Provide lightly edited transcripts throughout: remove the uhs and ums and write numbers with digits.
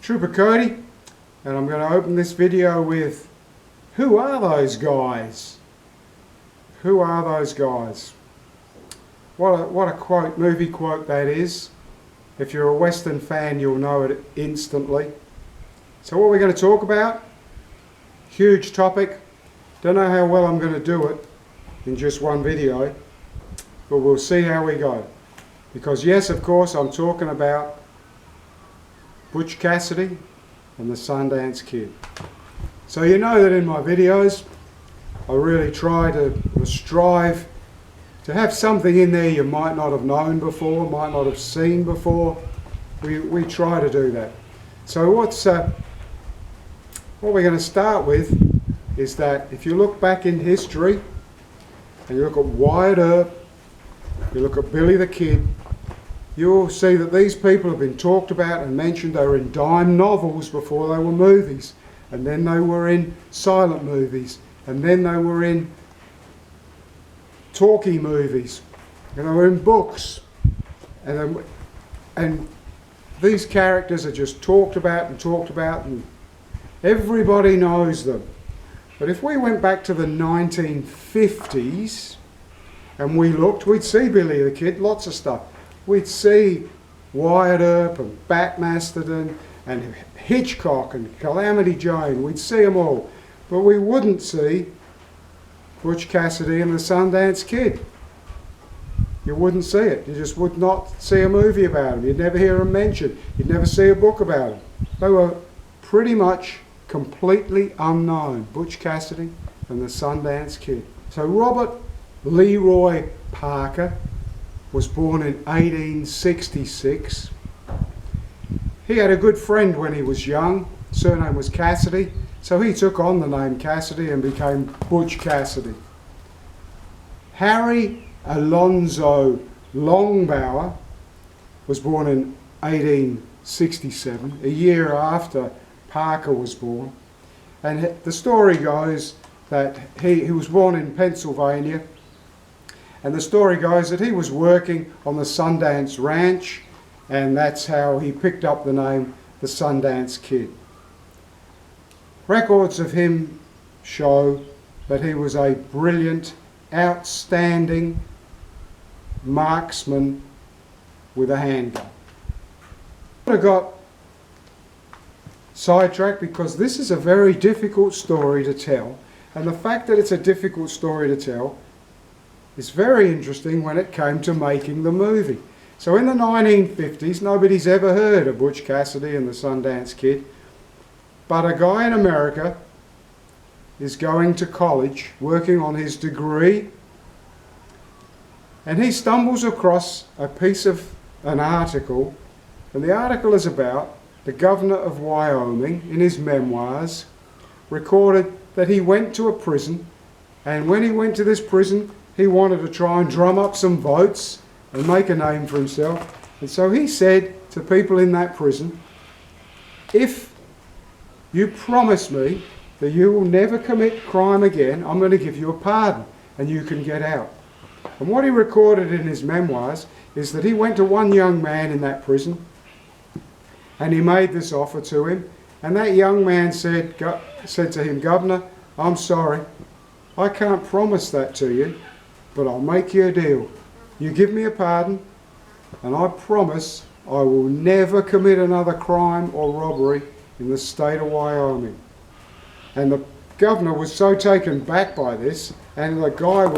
Trooper Cody, and I'm going to open this video with, who are those guys? Who are those guys? What a quote, movie quote that is. If you're a Western fan, you'll know it instantly. So what we're going to talk about, huge topic. Don't know how well I'm going to do it in just one video, but we'll see how we go. Because yes, of course, I'm talking about Butch Cassidy and the Sundance Kid. So you know that in my videos, I really try to strive to have something in there you might not have known before, might not have seen before. We try to do that. So what we're going to start with is that if you look back in history, and you look at Wyatt Earp, you look at Billy the Kid, you'll see that these people have been talked about and mentioned. They were in dime novels before they were movies, and then they were in silent movies, and then they were in talkie movies, and they were in books, and these characters are just talked about, and everybody knows them. But if we went back to the 1950s and we looked, we'd see Billy the Kid, lots of stuff. We'd see Wyatt Earp and Bat Masterton and Hitchcock and Calamity Jane. We'd see them all. But we wouldn't see Butch Cassidy and the Sundance Kid. You wouldn't see it. You just would not see a movie about them. You'd never hear them mentioned. You'd never see a book about them. They were pretty much completely unknown, Butch Cassidy and the Sundance Kid. So Robert Leroy Parker was born in 1866. He had a good friend when he was young. Surname was Cassidy, so he took on the name Cassidy and became Butch Cassidy. Harry Alonzo Longbauer was born in 1867, a year after Parker was born. And the story goes that he was born in Pennsylvania, and the story goes that he was working on the Sundance Ranch, and that's how he picked up the name the Sundance Kid. Records of him show that he was a brilliant, outstanding marksman with a handgun. I got sidetracked because this is a very difficult story to tell, and the fact that it's a difficult story to tell is very interesting when it came to making the movie. So in the 1950s, nobody's ever heard of Butch Cassidy and the Sundance Kid, but a guy in America is going to college, working on his degree, and he stumbles across a piece of an article, and the article is about the governor of Wyoming, in his memoirs, recorded that he went to a prison, and when he went to this prison, he wanted to try and drum up some votes and make a name for himself. And so he said to people in that prison, if you promise me that you will never commit crime again, I'm going to give you a pardon and you can get out. And what he recorded in his memoirs is that he went to one young man in that prison and he made this offer to him, and that young man said to him, Governor, I'm sorry, I can't promise that to you, but I'll make you a deal. You give me a pardon, and I promise I will never commit another crime or robbery in the state of Wyoming. And the governor was so taken back by this, and the guy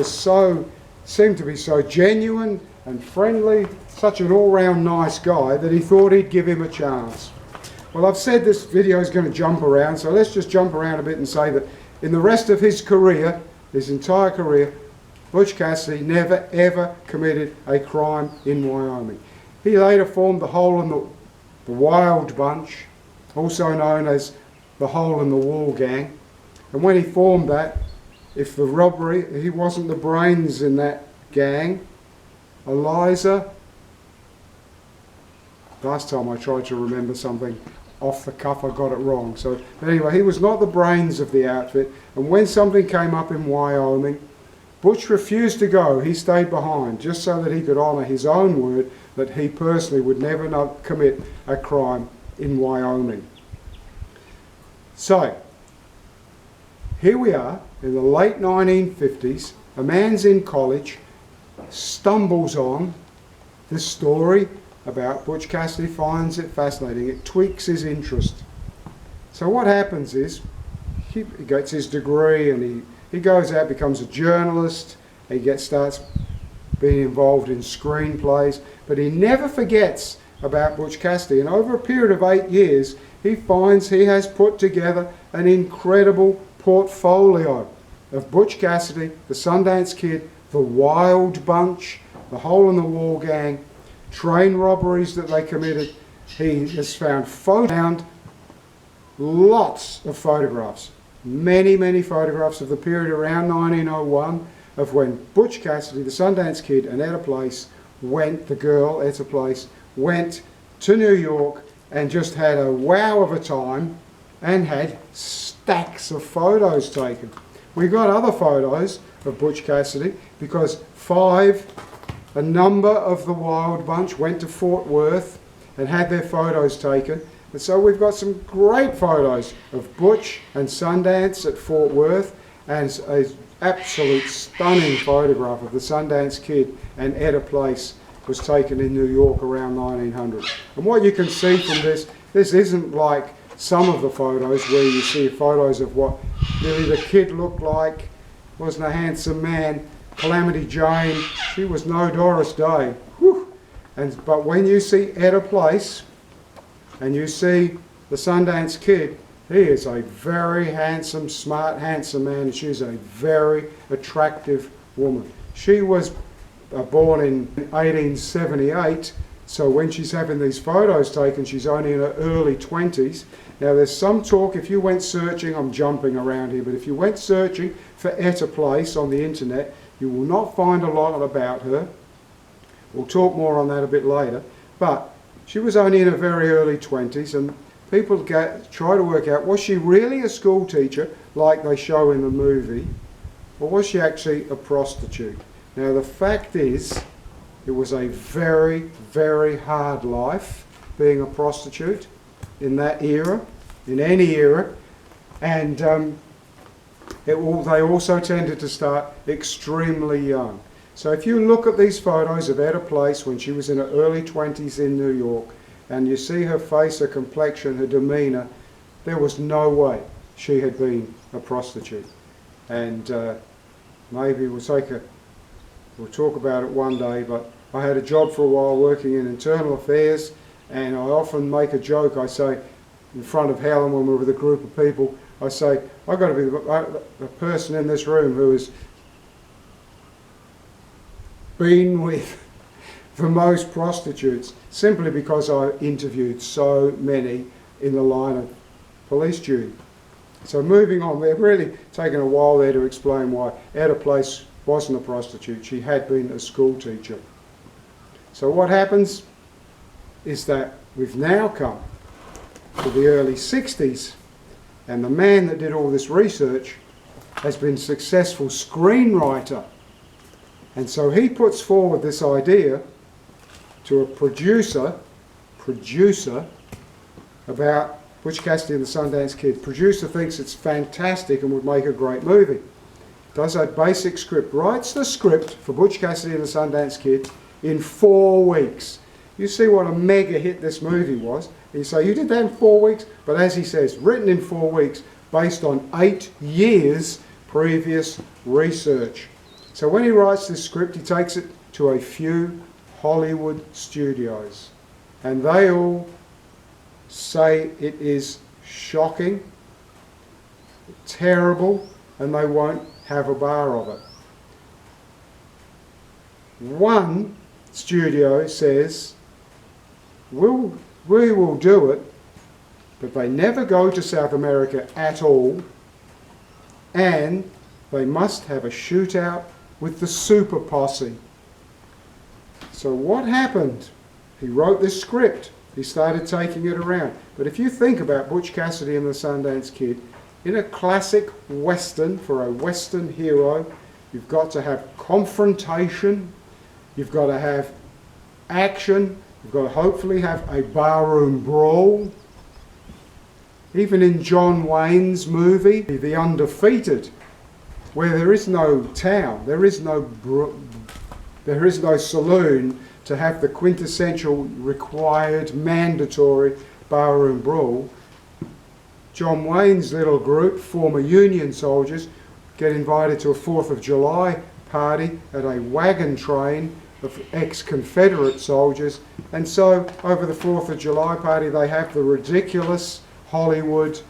seemed to be so genuine and friendly, such an all-round nice guy, that he thought he'd give him a chance. Well, I've said this video is going to jump around, so let's just jump around a bit and say that in the rest of his career, his entire career, Butch Cassidy never ever committed a crime in Wyoming. He later formed the Hole in the Wild Bunch, also known as the Hole in the Wall Gang. And when he formed that, if the robbery, he wasn't the brains in that gang. Eliza, last time I tried to remember something off the cuff, I got it wrong. So anyway, he was not the brains of the outfit. And when something came up in Wyoming, Butch refused to go. He stayed behind just so that he could honour his own word that he personally would never commit a crime in Wyoming. So, here we are in the late 1950s. A man's in college, stumbles on this story about Butch Cassidy, finds it fascinating. It tweaks his interest. So what happens is he gets his degree and he goes out, becomes a journalist. He starts being involved in screenplays, but he never forgets about Butch Cassidy. And over a period of 8 years, he finds he has put together an incredible portfolio of Butch Cassidy, the Sundance Kid, the Wild Bunch, the Hole in the Wall Gang, train robberies that they committed. He has found lots of photographs, many photographs of the period around 1901 of when Butch Cassidy, the Sundance Kid, and Etta Place the girl, Etta Place, went to New York and just had a wow of a time and had stacks of photos taken. We got other photos of Butch Cassidy because a number of the Wild Bunch went to Fort Worth and had their photos taken. And so we've got some great photos of Butch and Sundance at Fort Worth, and an absolute stunning photograph of the Sundance Kid and Etta Place was taken in New York around 1900. And what you can see from this isn't like some of the photos where you see photos of what Billy the Kid looked like, wasn't a handsome man. Calamity Jane, she was no Doris Day. Whew. But when you see Etta Place and you see the Sundance Kid, he is a very handsome, smart, handsome man, and she's a very attractive woman. She was born in 1878, so when she's having these photos taken, she's only in her early 20s. Now there's some talk, if you went searching, I'm jumping around here, but if you went searching for Etta Place on the internet, you will not find a lot about her. We'll talk more on that a bit later. But she was only in her very early 20s, and people try to work out, was she really a school teacher like they show in the movie, or was she actually a prostitute? Now the fact is, it was a very hard life being a prostitute in that era, in any era, and they also tended to start extremely young. So if you look at these photos of Etta Place when she was in her early 20s in New York, and you see her face, her complexion, her demeanour, there was no way she had been a prostitute. And maybe we'll talk about it one day, but I had a job for a while working in internal affairs, and I often make a joke. I say, in front of Helen when we're with a group of people, I say, I've got to be the person in this room who has been with the most prostitutes, simply because I interviewed so many in the line of police duty. So moving on, we're really taking a while there to explain why Etta Place wasn't a prostitute. She had been a school teacher. So what happens is that we've now come to the early 60s, and the man that did all this research has been a successful screenwriter. And so he puts forward this idea to a producer about Butch Cassidy and the Sundance Kid. Producer thinks it's fantastic and would make a great movie. Does a basic script, writes the script for Butch Cassidy and the Sundance Kid in 4 weeks. You see what a mega hit this movie was. You say, you did that in 4 weeks? But as he says, written in 4 weeks, based on 8 years previous research. So when he writes this script, he takes it to a few Hollywood studios, and they all say it is shocking, terrible, and they won't have a bar of it. One studio says, we will do it, but they never go to South America at all, and they must have a shootout with the super posse. So what happened? He wrote this script. He started taking it around. But if you think about Butch Cassidy and the Sundance Kid, in a classic Western, for a Western hero, you've got to have confrontation, you've got to have action, you've got to hopefully have a barroom brawl. Even in John Wayne's movie, The Undefeated, where there is no town, there is no saloon to have the quintessential required mandatory barroom brawl, John Wayne's little group, former Union soldiers, get invited to a 4th of July party at a wagon train of ex-Confederate soldiers, and so over the 4th of July party they have the ridiculous Hollywood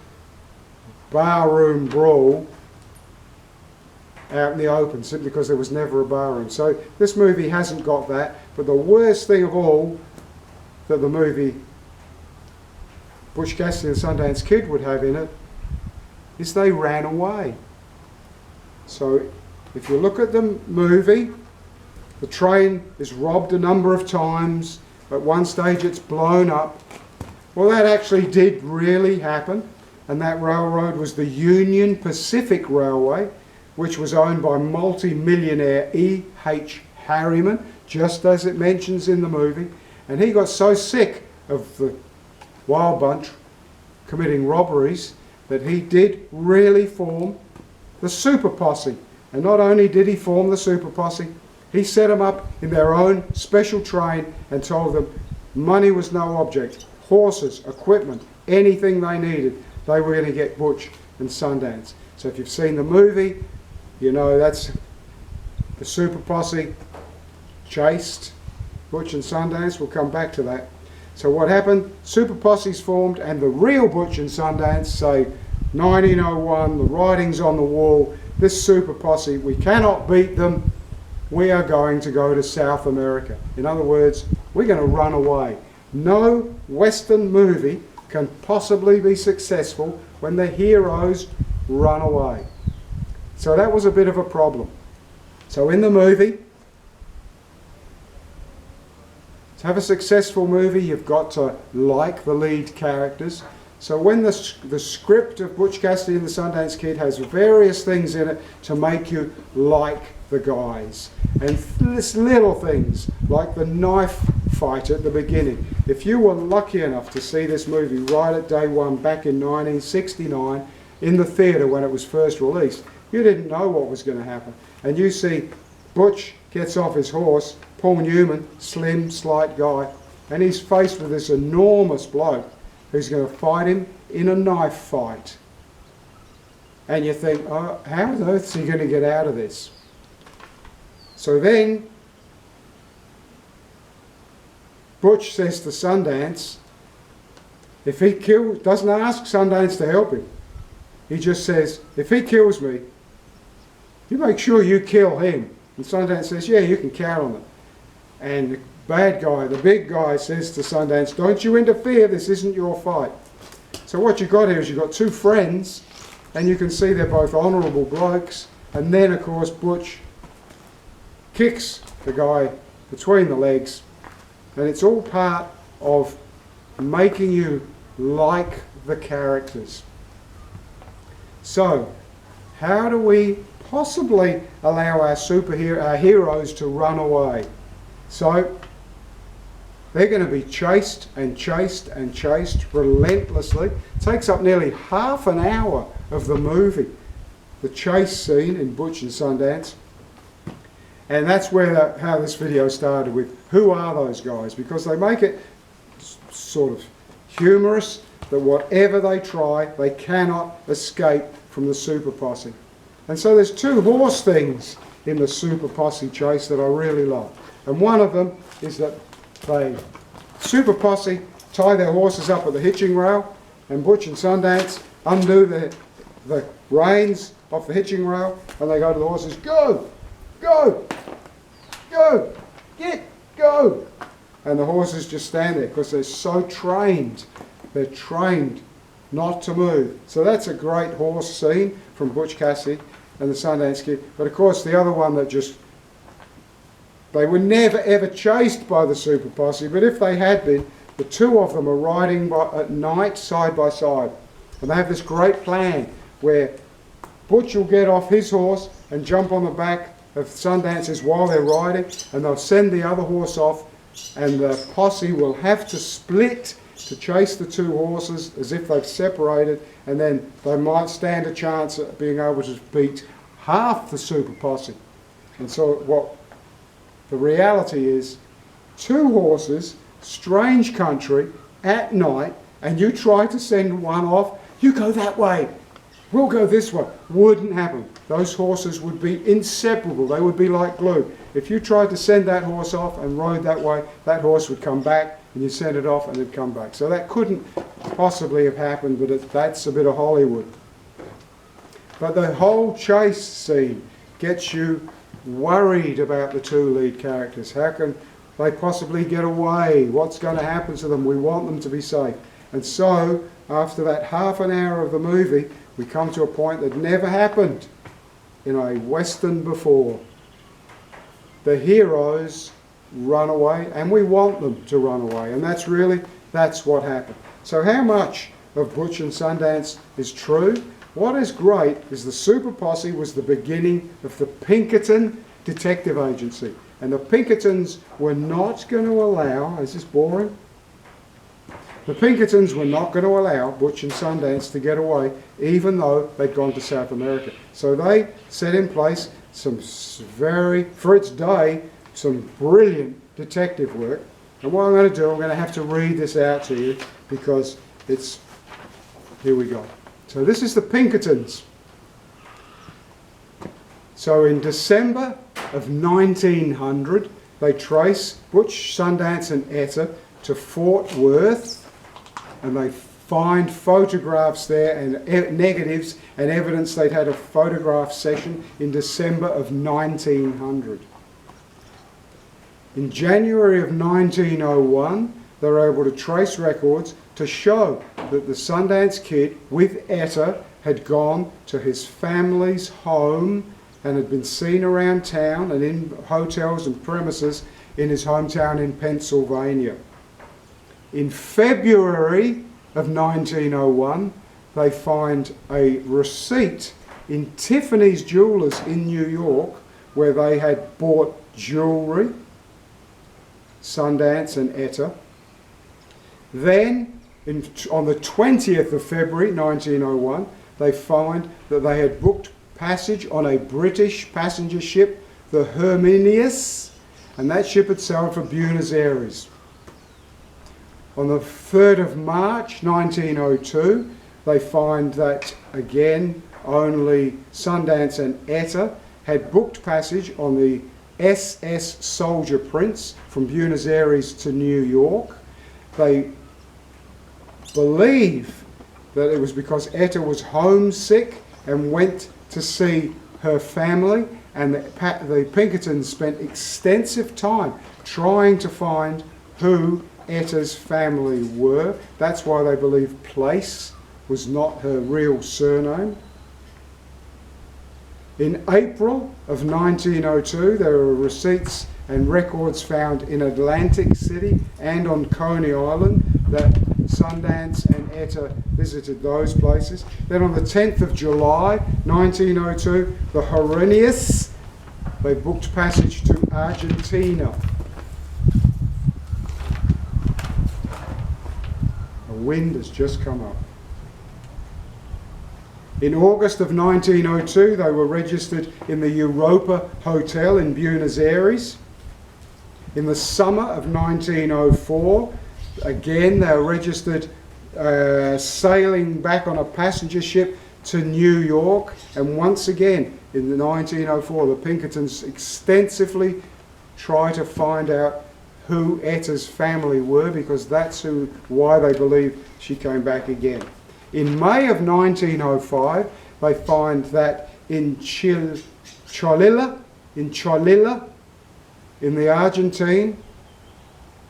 barroom brawl out in the open, simply because there was never a barroom. So this movie hasn't got that, but the worst thing of all that the movie Butch Cassidy and the Sundance Kid would have in it is they ran away. So if you look at the movie, the train is robbed a number of times. At one stage it's blown up. Well, that actually did really happen, and that railroad was the Union Pacific Railway, which was owned by multi-millionaire E.H. Harriman, just as it mentions in the movie. And he got so sick of the Wild Bunch committing robberies that he did really form the Super Posse. And not only did he form the Super Posse, he set them up in their own special train and told them money was no object. Horses, equipment, anything they needed, they were going to get Butch and Sundance. So if you've seen the movie, you know that's the Super Posse chased Butch and Sundance. We'll come back to that. So what happened? Super Posse's formed, and the real Butch and Sundance say 1901, the writing's on the wall. This Super Posse, we cannot beat them. We are going to go to South America. In other words, we're going to run away. No Western movie can possibly be successful when the heroes run away. So that was a bit of a problem. So in the movie, to have a successful movie, you've got to like the lead characters. So when the script of Butch Cassidy and the Sundance Kid has various things in it to make you like the guys. And this little things, like the knife fight at the beginning. If you were lucky enough to see this movie right at day one back in 1969 in the theatre when it was first released, you didn't know what was going to happen. And you see Butch gets off his horse, Paul Newman, slim, slight guy, and he's faced with this enormous bloke who's going to fight him in a knife fight. And you think, oh, how on earth is he going to get out of this? So then Butch says to Sundance, if he kills, doesn't ask Sundance to help him. He just says, if he kills me, you make sure you kill him. And Sundance says, yeah, you can count on it. And the bad guy, the big guy, says to Sundance, don't you interfere, this isn't your fight. So what you've got here is you've got two friends, and you can see they're both honourable blokes, and then of course Butch kicks the guy between the legs, and it's all part of making you like the characters. So, how do we possibly allow our heroes to run away? So, they're going to be chased and chased and chased relentlessly. It takes up nearly half an hour of the movie, the chase scene in Butch and Sundance. And that's where how this video started with, who are those guys? Because they make it sort of humorous that whatever they try, they cannot escape from the Super Posse. And so there's two horse things in the Super Posse chase that I really love. And one of them is that they, Super Posse, tie their horses up at the hitching rail, and Butch and Sundance undo the reins off the hitching rail, and they go to the horses, go, go, go, go. And the horses just stand there because they're so trained. They're trained not to move. So that's a great horse scene from Butch Cassidy and the Sundance Kid. But of course the other one that just, they were never ever chased by the Super Posse, but if they had been, the two of them are riding at night side by side. And they have this great plan where Butch will get off his horse and jump on the back of Sundance's while they're riding, and they'll send the other horse off, and the posse will have to split to chase the two horses as if they've separated, and then they might stand a chance at being able to beat half the super posse. And so what the reality is, two horses, strange country, at night, and you try to send one off, you go that way, we'll go this way. Wouldn't happen. Those horses would be inseparable. They would be like glue. If you tried to send that horse off and rode that way, that horse would come back, and you send it off and it'd come back. So that couldn't possibly have happened, but that's a bit of Hollywood. But the whole chase scene gets you worried about the two lead characters. How can they possibly get away? What's going to happen to them? We want them to be safe. And so, after that half an hour of the movie, we come to a point that never happened in a Western before. The heroes run away, and we want them to run away. And that's what happened. So how much of Butch and Sundance is true? What is great is the Super Posse was the beginning of the Pinkerton Detective Agency. And the Pinkertons were not going to allow, is this boring? The Pinkertons were not going to allow Butch and Sundance to get away, even though they'd gone to South America. So they set in place some for its day, some brilliant detective work. And what I'm going to do, I'm going to have to read this out to you because here we go. So this is the Pinkertons. So in December of 1900, they trace Butch, Sundance and Etta to Fort Worth, and they find photographs there and negatives and evidence they'd had a photograph session in December of 1900. In January of 1901, they were able to trace records to show that the Sundance Kid with Etta had gone to his family's home and had been seen around town and in hotels and premises in his hometown in Pennsylvania. In February of 1901, they find a receipt in Tiffany's Jewelers in New York where they had bought jewellery, Sundance and Etta. Then, on the 20th of February 1901, they find that they had booked passage on a British passenger ship, the Herminius, and that ship had sailed for Buenos Aires. On the 3rd of March 1902, they find that, again, only Sundance and Etta had booked passage on the SS Soldier Prince from Buenos Aires to New York. They believe that it was because Etta was homesick and went to see her family, and the Pinkertons spent extensive time trying to find who Etta's family were. That's why they believe Place was not her real surname. In April of 1902, there were receipts and records found in Atlantic City and on Coney Island that Sundance and Etta visited those places. Then on the 10th of July 1902, the Herminius, they booked passage to Argentina. A wind has just come up. In August of 1902, they were registered in the Europa Hotel in Buenos Aires. In the summer of 1904, again, they were registered sailing back on a passenger ship to New York. And once again, in 1904, the Pinkertons extensively try to find out who Etta's family were, because that's why they believe she came back again. In May of 1905, they find that in Cholilla, in the Argentine,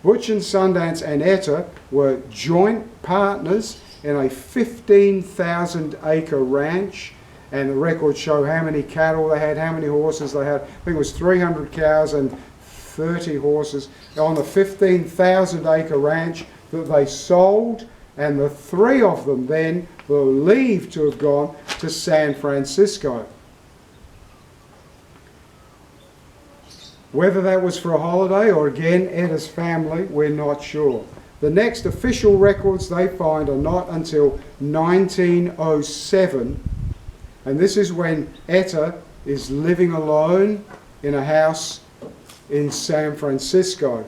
Butch and Sundance and Etta were joint partners in a 15,000-acre ranch, and the records show how many cattle they had, how many horses they had. I think it was 300 cows and 30 horses on the 15,000-acre ranch that they sold, and the three of them then were believed to have gone to San Francisco. Whether that was for a holiday or again Etta's family, we're not sure. The next official records they find are not until 1907, and this is when Etta is living alone in a house in San Francisco.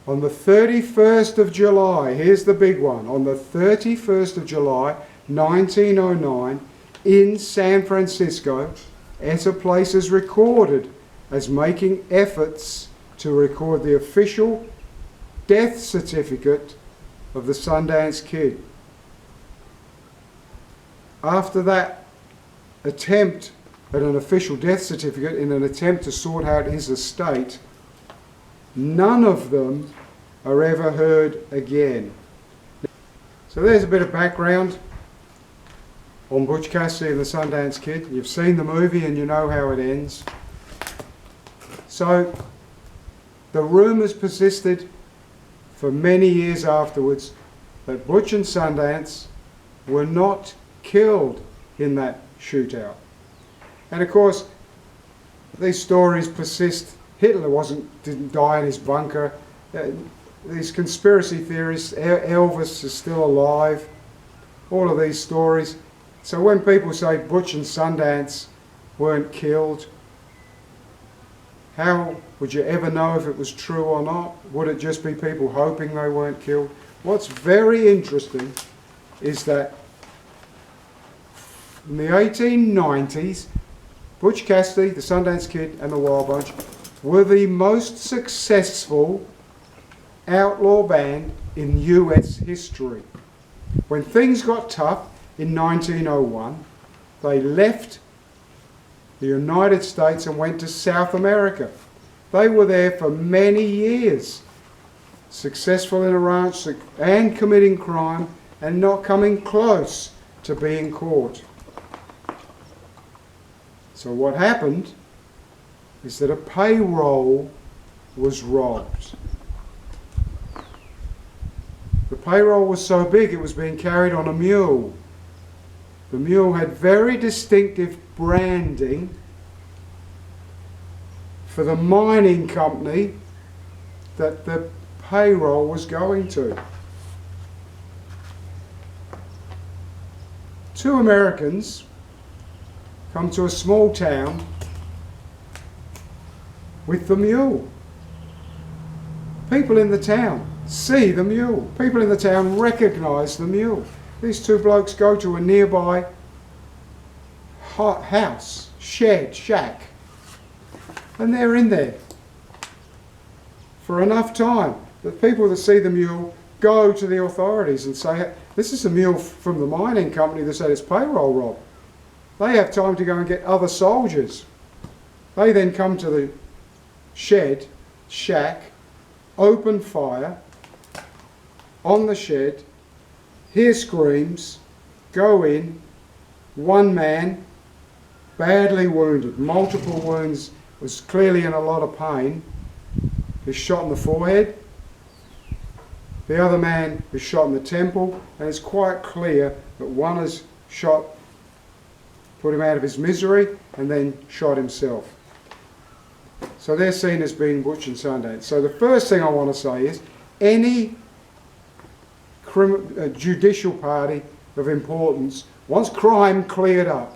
On the 31st of July, here's the big one, on the 31st of July 1909, in San Francisco, Etta Place is recorded as making efforts to record the official death certificate of the Sundance Kid. After that attempt at an official death certificate in an attempt to sort out his estate, none of them are ever heard again. So there's a bit of background on Butch Cassidy and the Sundance Kid. You've seen the movie and you know how it ends. So the rumours persisted for many years afterwards that Butch and Sundance were not killed in that shootout. And of course, these stories persist. Hitler didn't die in his bunker. These conspiracy theories, Elvis is still alive, all of these stories. So when people say Butch and Sundance weren't killed, how would you ever know if it was true or not? Would it just be people hoping they weren't killed? What's very interesting is that in the 1890s, Butch Cassidy, the Sundance Kid and the Wild Bunch were the most successful outlaw band in US history. When things got tough in 1901, they left the United States and went to South America. They were there for many years, successful in a ranch and committing crime and not coming close to being caught. So what happened is that a payroll was robbed. The payroll was so big it was being carried on a mule. The mule had very distinctive branding for the mining company that the payroll was going to. Two Americans come to a small town with the mule. People in the town see the mule. People in the town recognise the mule. These two blokes go to a nearby house, shed, shack, and they're in there for enough time that people that see the mule go to the authorities and say, this is a mule from the mining company that said it's payroll robbed. They have time to go and get other soldiers. They then come to the shed, shack, open fire on the shed, hear screams, go in, one man badly wounded, multiple wounds, was clearly in a lot of pain, is shot in the forehead. The other man is shot in the temple, and it's quite clear that one is shot, put him out of his misery, and then shot himself. So they're seen as being Butch and Sundance. So the first thing I want to say is, any judicial party of importance wants crime cleared up.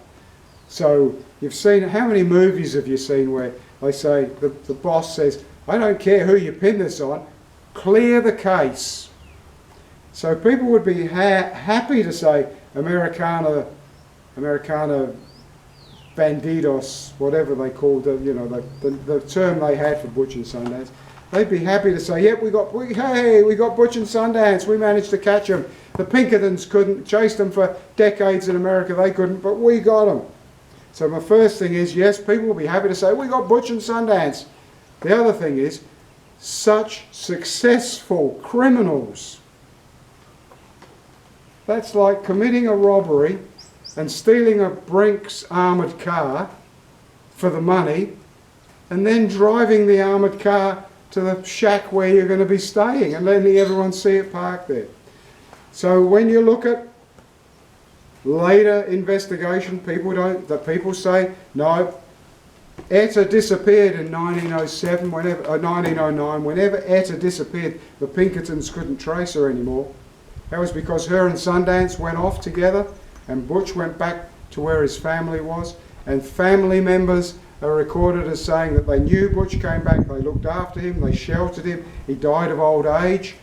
So you've seen, how many movies have you seen where they say, the boss says, I don't care who you pin this on, clear the case. So people would be happy to say Americana bandidos, whatever they called the term they had for Butch and Sundance. They'd be happy to say, yep, we got Butch and Sundance, we managed to catch them. The Pinkertons couldn't, chase them for decades in America, they couldn't, but we got them. So my first thing is, yes, people will be happy to say, we got Butch and Sundance. The other thing is, such successful criminals. That's like committing a robbery and stealing a Brinks armoured car for the money, and then driving the armoured car to the shack where you're going to be staying and letting everyone see it parked there. So when you look at later investigation, people say, no, Etta disappeared in 1909. Whenever Etta disappeared, the Pinkertons couldn't trace her anymore. That was because her and Sundance went off together, and Butch went back to where his family was. And family members are recorded as saying that they knew Butch came back, they looked after him, they sheltered him. He died of old age.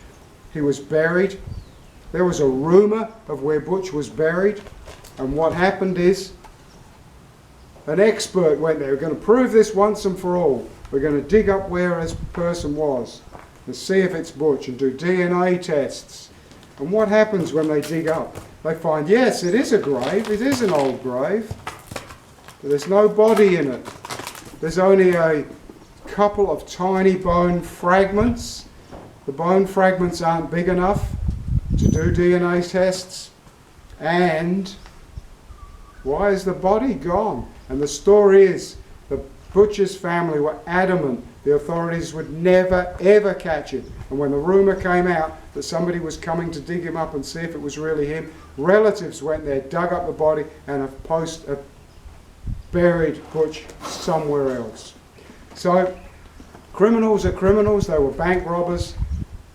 He was buried. There was a rumour of where Butch was buried, and what happened is an expert went there. We're going to prove this once and for all. We're going to dig up where this person was and see if it's Butch and do DNA tests. And what happens when they dig up? They find, yes, it is a grave. It is an old grave. But there's no body in it. There's only a couple of tiny bone fragments. The bone fragments aren't big enough to do DNA tests. And why is the body gone? And the story is the Butcher's family were adamant the authorities would never ever catch him. And when the rumour came out that somebody was coming to dig him up and see if it was really him, relatives went there, dug up the body, and have buried Butch somewhere else. So criminals are criminals. They were bank robbers.